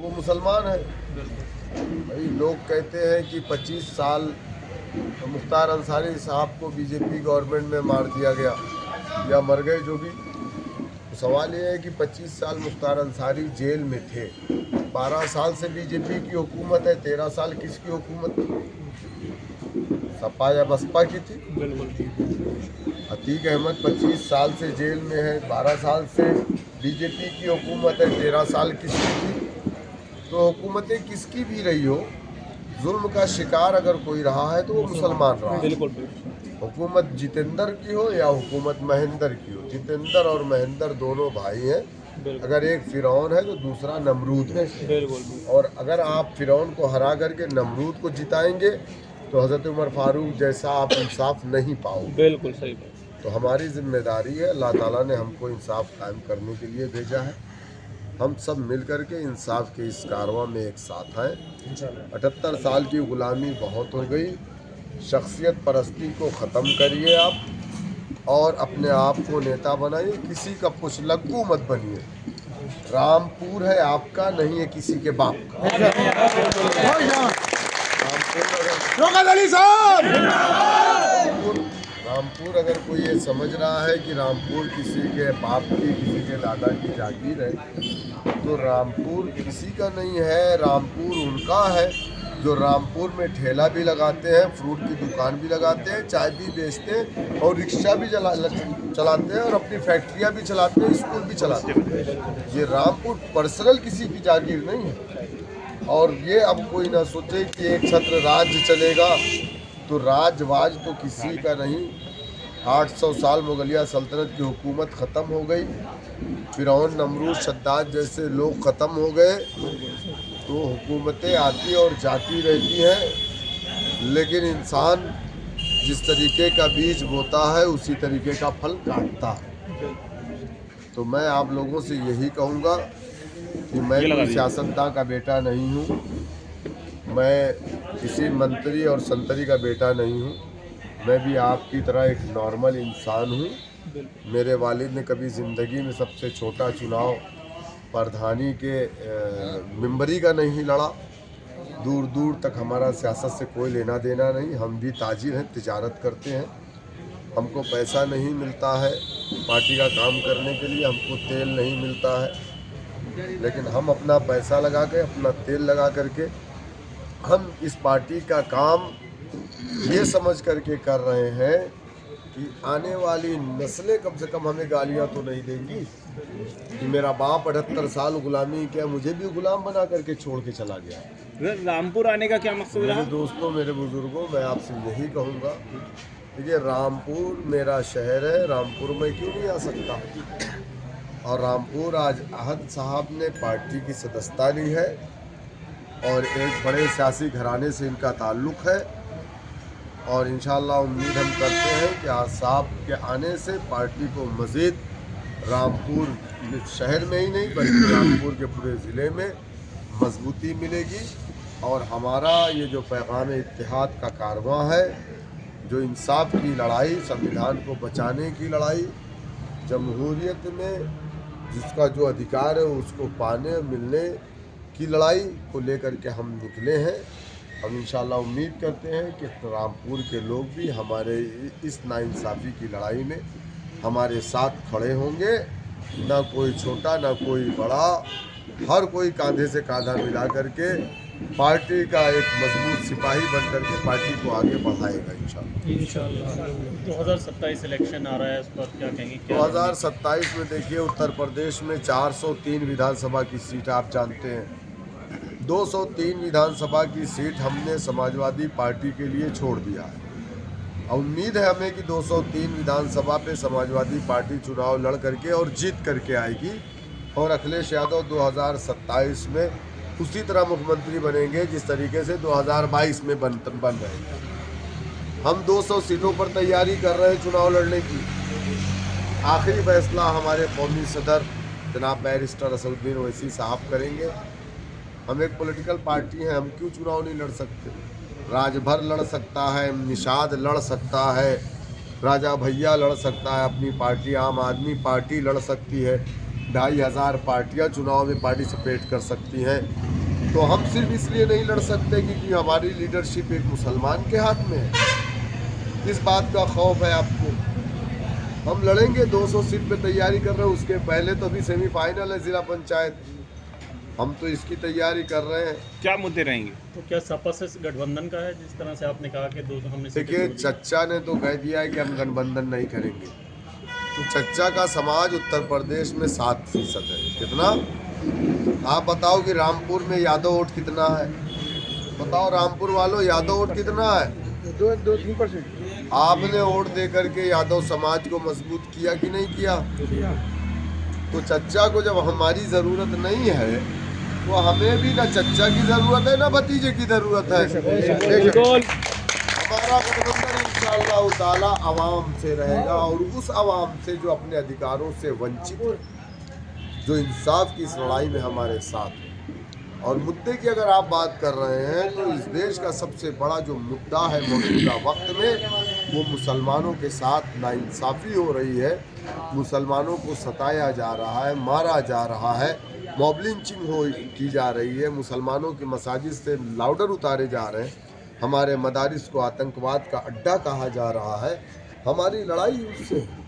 वो मुसलमान है। भाई लोग कहते हैं कि 25 साल मुख्तार अंसारी साहब को बीजेपी गवर्नमेंट में मार दिया गया या मर गए, जो भी। तो सवाल ये है कि 25 साल मुख्तार अंसारी जेल में थे, 12 साल से बीजेपी की हुकूमत है, 13 साल किसकी हुकूमत थी? सपा या बसपा की थी? अतीक अहमद 25 साल से जेल में है, 12 साल से बीजेपी की हुकूमत है, 13 साल किसकी थी? तो हुकूमतें किसकी भी रही हो, जुल्म का शिकार अगर कोई रहा है तो वो मुसलमान रहा है। हुकूमत जितेंद्र की हो या हुकूमत महेंद्र की हो, जितेंद्र और महेंद्र दोनों भाई हैं। अगर एक फिरौन है तो दूसरा नमरूद है। और अगर आप फिरौन को हरा करके नमरूद को जिताएंगे तो हज़रत उमर फारूक जैसा आप इंसाफ नहीं पाओगे। बिल्कुल सही बात। तो हमारी जिम्मेदारी है, अल्लाह ताला ने हमको इंसाफ कायम करने के लिए भेजा है। हम सब मिल कर के इंसाफ के इस कारवां में एक साथ हैं। 78 साल की गुलामी बहुत हो गई। शख्सियत परस्ती को ख़त्म करिए आप और अपने आप को नेता बनाइए, किसी का पुछलग्गू मत बनिए। रामपुर है आपका, नहीं है किसी के बाप का। रामपुर अगर कोई ये समझ रहा है कि रामपुर किसी के बाप की, किसी के दादा की जागीर है, तो रामपुर किसी का नहीं है। रामपुर उनका है जो रामपुर में ठेला भी लगाते हैं, फ्रूट की दुकान भी लगाते हैं, चाय भी बेचते हैं और रिक्शा भी चलाते हैं और अपनी फैक्ट्रियां भी चलाते हैं, स्कूल भी चलाते हैं। ये रामपुर पर्सनल किसी की जागीर नहीं है। और ये अब कोई ना सोचे कि एक छत्र राज्य चलेगा, तो राजवाज तो किसी का नहीं। 800 साल मुगलिया सल्तनत की हुकूमत ख़त्म हो गई, फिरौन नमरूद शद्दाद जैसे लोग ख़त्म हो गए। तो हुकूमतें आती और जाती रहती हैं, लेकिन इंसान जिस तरीके का बीज बोता है उसी तरीके का फल काटता है। तो मैं आप लोगों से यही कहूँगा कि मैं कोई सियासतदान का बेटा नहीं हूँ, मैं किसी मंत्री और संतरी का बेटा नहीं हूँ। मैं भी आपकी तरह एक नॉर्मल इंसान हूँ। मेरे वालिद ने कभी ज़िंदगी में सबसे छोटा चुनाव प्रधानी के मेंबरी का नहीं लड़ा। दूर दूर तक हमारा सियासत से कोई लेना देना नहीं। हम भी ताजिर हैं, तिजारत करते हैं। हमको पैसा नहीं मिलता है पार्टी का काम करने के लिए, हमको तेल नहीं मिलता है, लेकिन हम अपना पैसा लगा के, अपना तेल लगा करके हम इस पार्टी का काम ये समझ करके कर रहे हैं कि आने वाली नस्लें कम से कम हमें गालियां तो नहीं देंगी कि मेरा बाप 78 साल गुलामी किया, मुझे भी गुलाम बना करके छोड़ के चला गया। रामपुर आने का क्या मकसद रहा? मेरे दोस्तों, मेरे बुजुर्गों, मैं आपसे यही कहूँगा, देखिए रामपुर मेरा शहर है, रामपुर में क्यों नहीं आ सकता। और रामपुर आज अहद साहब ने पार्टी की सदस्यता ली है और एक बड़े सियासी घराने से इनका ताल्लुक़ है। और इंशाअल्लाह उम्मीद हम करते हैं कि आज साहब के आने से पार्टी को मज़ीद रामपुर शहर में ही नहीं बल्कि रामपुर के पूरे ज़िले में मजबूती मिलेगी। और हमारा ये जो पैगाम इत्तेहाद का कारवां है, जो इंसाफ की लड़ाई, संविधान को बचाने की लड़ाई, जमहूरियत में जिसका जो अधिकार है उसको पाने मिलने की लड़ाई को लेकर के हम निकले हैं। हम इंशाअल्लाह उम्मीद करते हैं कि रामपुर के लोग भी हमारे इस नाइंसाफ़ी की लड़ाई में हमारे साथ खड़े होंगे। ना कोई छोटा ना कोई बड़ा, हर कोई कांधे से कांधा मिला करके पार्टी का एक मजबूत सिपाही बन करके पार्टी को आगे बढ़ाएगा इंशाअल्लाह। 2027 इलेक्शन आ रहा है, उस पर क्या कहेंगे? 2027 में देखिए उत्तर प्रदेश में 403 विधानसभा की सीट आप जानते हैं। 203 विधानसभा की सीट हमने समाजवादी पार्टी के लिए छोड़ दिया है। उम्मीद है हमें कि 203 विधानसभा पे समाजवादी पार्टी चुनाव लड़ करके और जीत करके आएगी और अखिलेश यादव 2027 में उसी तरह मुख्यमंत्री बनेंगे जिस तरीके से 2022 में बन रहे हैं। हम 200 सीटों पर तैयारी कर रहे हैं चुनाव लड़ने की। आखिरी फैसला हमारे कौमी सदर जनाब बैरिस्टर असदुद्दीन ओवैसी साहब करेंगे। हम एक पॉलिटिकल पार्टी हैं, हम क्यों चुनाव नहीं लड़ सकते? राजभर लड़ सकता है, निषाद लड़ सकता है, राजा भैया लड़ सकता है, अपनी पार्टी आम आदमी पार्टी लड़ सकती है, 2,500 पार्टियां चुनाव में पार्टिसिपेट कर सकती हैं। तो हम सिर्फ इसलिए नहीं लड़ सकते क्योंकि हमारी लीडरशिप एक मुसलमान के हाथ में है। किस बात का खौफ है आपको? हम लड़ेंगे, 200 सीट पे तैयारी कर रहे हैं। उसके पहले तो अभी सेमीफाइनल है जिला पंचायत, हम तो इसकी तैयारी कर रहे हैं। क्या मुद्दे रहेंगे? तो क्या सपा से गठबंधन का है, जिस तरह से आपने कहा कि दो हमने देखिए, चच्चा ने तो कह दिया है कि हम गठबंधन नहीं करेंगे। तो चच्चा का समाज उत्तर प्रदेश में 7% है। कितना? आप बताओ कि रामपुर में यादव वोट कितना है? बताओ रामपुर वालों, यादव वोट कितना है? 2-3%। आपने वोट दे करके यादव समाज को मजबूत किया कि नहीं किया? तो चच्चा को जब हमारी ज़रूरत नहीं है तो हमें भी ना चच्चा की ज़रूरत है ना भतीजे की ज़रूरत है। हमारा गठबंधन इंशाअल्लाह ताला आवाम से रहेगा और उस आवाम से जो अपने अधिकारों से वंचित है, जो इंसाफ की इस लड़ाई में हमारे साथ है। और मुद्दे की अगर आप बात कर रहे हैं तो इस देश का सबसे बड़ा जो मुद्दा है मौजूदा वक्त में, वो मुसलमानों के साथ नाइंसाफ़ी हो रही है। मुसलमानों को सताया जा रहा है, मारा जा रहा है, मॉब लिंचिंग की जा रही है, मुसलमानों की मसाजिद से लाउडर उतारे जा रहे हैं, हमारे मदारिस को आतंकवाद का अड्डा कहा जा रहा है। हमारी लड़ाई उससे है।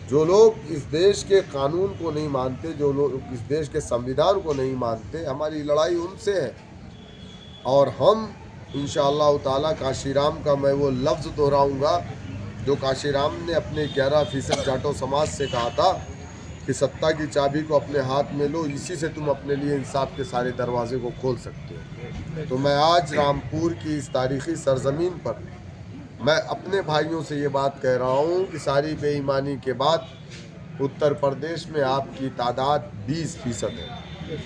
जो लोग इस देश के कानून को नहीं मानते, जो लोग इस देश के संविधान को नहीं मानते, हमारी लड़ाई उनसे है। और हम इंशाअल्लाह ताला काशीराम का मैं वो लफ्ज़ दोहराऊंगा जो काशीराम ने अपने 11% जाटो समाज से कहा था कि सत्ता की चाबी को अपने हाथ में लो, इसी से तुम अपने लिए इंसाफ के सारे दरवाजे को खोल सकते हो। तो मैं आज रामपुर की इस तारीख़ी सरजमीन पर मैं अपने भाइयों से ये बात कह रहा हूँ कि सारी बेईमानी के बाद उत्तर प्रदेश में आपकी तादाद 20% है।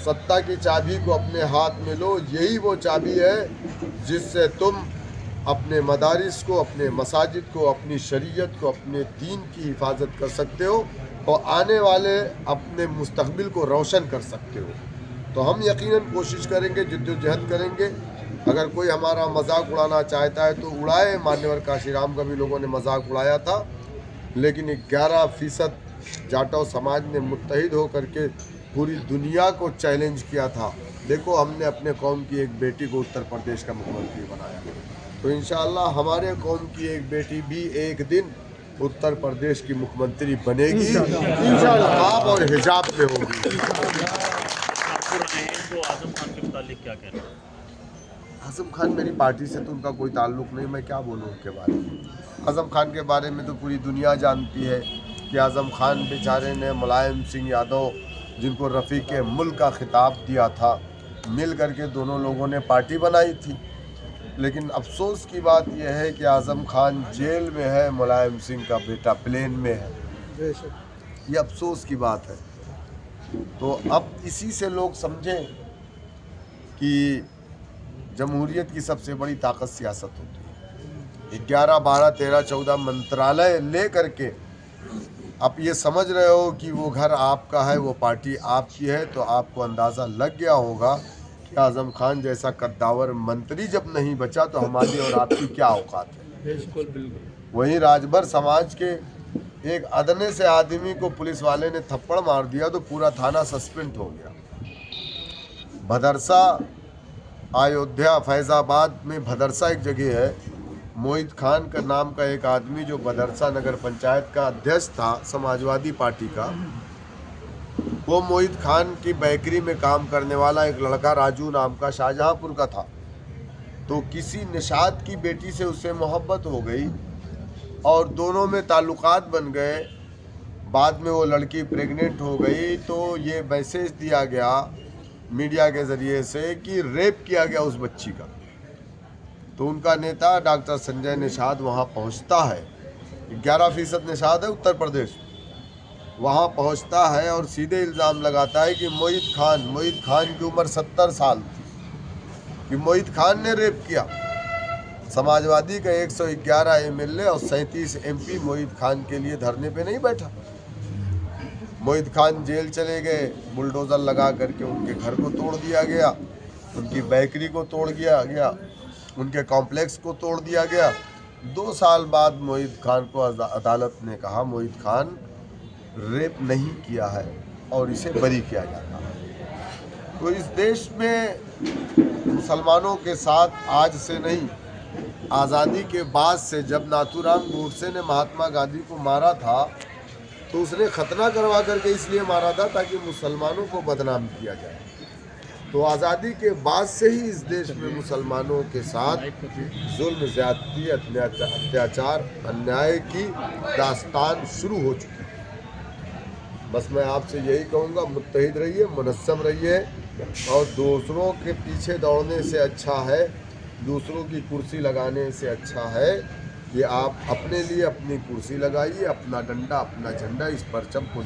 सत्ता की चाबी को अपने हाथ में लो, यही वो चाबी है जिससे तुम अपने मदारिस को, अपने मसाजिद को, अपनी शरीयत को, अपने दीन की हिफाजत कर सकते हो और आने वाले अपने मुस्तकबिल को रोशन कर सकते हो। तो हम यकीनन कोशिश करेंगे, जिद्दोजहद करेंगे। अगर कोई हमारा मजाक उड़ाना चाहता है तो उड़ाए। मान्यवर काशीराम का भी लोगों ने मजाक उड़ाया था, लेकिन 11% जाटो समाज ने मुत्तहिद होकर के पूरी दुनिया को चैलेंज किया था। देखो, हमने अपने कौम की एक बेटी को उत्तर प्रदेश का मुख्यमंत्री बनाया। तो इंशाअल्लाह हमारे कौम की एक बेटी भी एक दिन उत्तर प्रदेश की मुख्यमंत्री बनेगी, इंशाअल्लाह, और हिजाब में होगी। तो आजम खान के मुतालिक क्या कह रहे हैं? आजम खान मेरी पार्टी से तो उनका कोई ताल्लुक़ नहीं, मैं क्या बोलूँ उनके बारे में। आजम खान के बारे में तो पूरी दुनिया जानती है कि आजम खान बेचारे ने मुलायम सिंह यादव, जिनको रफ़ीक मुल्क का खिताब दिया था, मिल करके दोनों लोगों ने पार्टी बनाई थी। लेकिन अफसोस की बात यह है कि आजम खान जेल में है, मुलायम सिंह का बेटा प्लेन में है। ये अफसोस की बात है। तो अब इसी से लोग समझें कि जमहूरियत की सबसे बड़ी ताकत सियासत होती है। 11, 12, 13, 14 मंत्रालय ले करके आप ये समझ रहे हो कि वो घर आपका है, वो पार्टी आपकी है, तो आपको अंदाज़ा लग गया होगा कि आज़म खान जैसा कद्दावर मंत्री जब नहीं बचा तो हमारी और आपकी क्या औकात है। बिल्कुल बिल्कुल। वहीं राजभर समाज के एक अदने से आदमी को पुलिस वाले ने थप्पड़ मार दिया तो पूरा थाना सस्पेंड हो गया। भदरसा, अयोध्या, फैज़ाबाद में भदरसा एक जगह है, मोहित खान का नाम का एक आदमी जो भदरसा नगर पंचायत का अध्यक्ष था समाजवादी पार्टी का, वो मोहित खान की बेकरी में काम करने वाला एक लड़का राजू नाम का शाहजहांपुर का था। तो किसी निशात की बेटी से उससे मोहब्बत हो गई और दोनों में ताल्लुकात बन गए। बाद में वो लड़की प्रेग्नेंट हो गई तो ये मैसेज दिया गया मीडिया के ज़रिए से कि रेप किया गया उस बच्ची का। तो उनका नेता डॉक्टर संजय निषाद वहाँ पहुँचता है, 11% निषाद है उत्तर प्रदेश, वहाँ पहुँचता है और सीधे इल्ज़ाम लगाता है कि मोहित खान की उम्र 70 साल थी, कि मोहित खान ने रेप किया। समाजवादी का 111 MLA और 37 MP मोहित खान के लिए धरने पे नहीं बैठा। मोहित खान जेल चले गए, बुलडोज़र लगा करके उनके घर को तोड़ दिया गया, उनकी बेकरी को तोड़ दिया गया, उनके कॉम्प्लेक्स को तोड़ दिया गया। 2 साल बाद मोहित खान को अदालत ने कहा, मोहित खान रेप नहीं किया है और इसे बरी किया जाता है। तो इस देश में मुसलमानों के साथ आज से नहीं, आज़ादी के बाद से, जब नाथूराम गोडसे ने महात्मा गांधी को मारा था तो उसने खतना करवा करके इसलिए मारा था ताकि मुसलमानों को बदनाम किया जाए। तो आज़ादी के बाद से ही इस देश में मुसलमानों के साथ जुल्म, ज़्यादती, अत्याचार, अन्याय की दास्तान शुरू हो चुकी है। बस मैं आपसे यही कहूँगा, मुत्तहिद रहिए, मुनज़्ज़म रहिए, और दूसरों के पीछे दौड़ने से अच्छा है, दूसरों की कुर्सी लगाने से अच्छा है कि आप अपने लिए अपनी कुर्सी लगाइए, अपना डंडा, अपना झंडा, इस परचम को